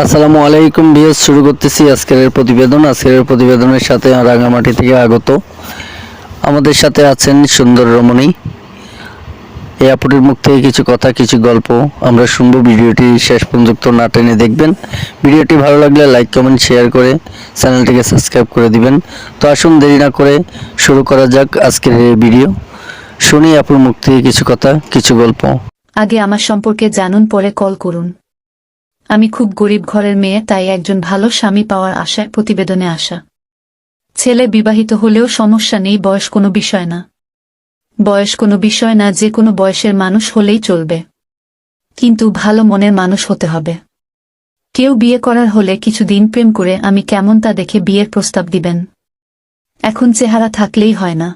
আসসালামু আলাইকুম ভিউয়ার্স, শুরু করতেছি আজকের প্রতিবেদনের সাথে রাঙামাটি থেকে আগত। আমাদের সাথে আছেন সুন্দর রমণী। এই আপুটির মুখ থেকে কিছু কথা, কিছু গল্প আমরা শুনবো। ভিডিওটি শেষ পর্যন্ত না টেনে দেখবেন। ভিডিওটি ভালো লাগলে লাইক কমেন্ট শেয়ার করে চ্যানেলটিকে সাবস্ক্রাইব করে দিবেন। তো আসুন দেরি না করে শুরু করা যাক আজকের এই ভিডিও। শুনি আপুর মুখ থেকে কিছু কথা, কিছু গল্প। আগে আমার সম্পর্কে জানুন, পরে কল করুন। আমি খুব গরিব ঘরের মেয়ে, তাই একজন ভালো স্বামী পাওয়ার আশায় প্রতিবেদনে আসা। ছেলে বিবাহিত হলেও সমস্যা নেই, বয়স কোনো বিষয় না। বয়স কোনো বিষয় না, যে কোনো বয়সের মানুষ হলেই চলবে, কিন্তু ভালো মনের মানুষ হতে হবে। কেউ বিয়ে করার হলে কিছুদিন প্রেম করে আমি কেমন তা দেখে বিয়ের প্রস্তাব দিবেন। এখন চেহারা থাকলেই হয় না,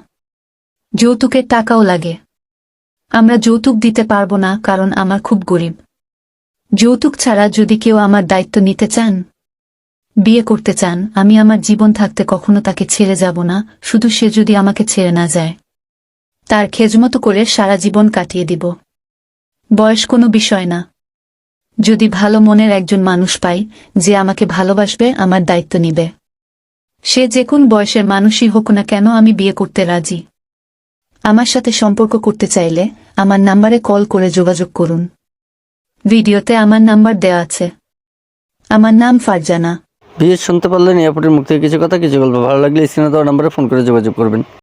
যৌতুকের টাকাও লাগে। আমরা যৌতুক দিতে পারবো না, কারণ আমার খুব গরিব। যৌতুক ছাড়া যদি কেউ আমার দায়িত্ব নিতে চান, বিয়ে করতে চান, আমি আমার জীবন থাকতে কখনো তাকে ছেড়ে যাব না। শুধু সে যদি আমাকে ছেড়ে না যায়, তার খেজমতো করে সারা জীবন কাটিয়ে দিব। বয়স কোনো বিষয় না। যদি ভালো মনের একজন মানুষ পাই, যে আমাকে ভালোবাসবে, আমার দায়িত্ব নিবে, সে যে কোন বয়সের মানুষই হোক না কেন, আমি বিয়ে করতে রাজি। আমার সাথে সম্পর্ক করতে চাইলে আমার নাম্বারে কল করে যোগাযোগ করুন। ভিডিওতে আমার নাম্বার দেওয়া আছে। আমার নাম ফারজানা। ভিডিও শুনতে পারলেন এই আপুটির মুখ থেকে কিছু কথা, কিছু গল্প। ভালো লাগলে স্ক্রিনে দেওয়া নাম্বারে ফোন করে যোগাযোগ করবেন।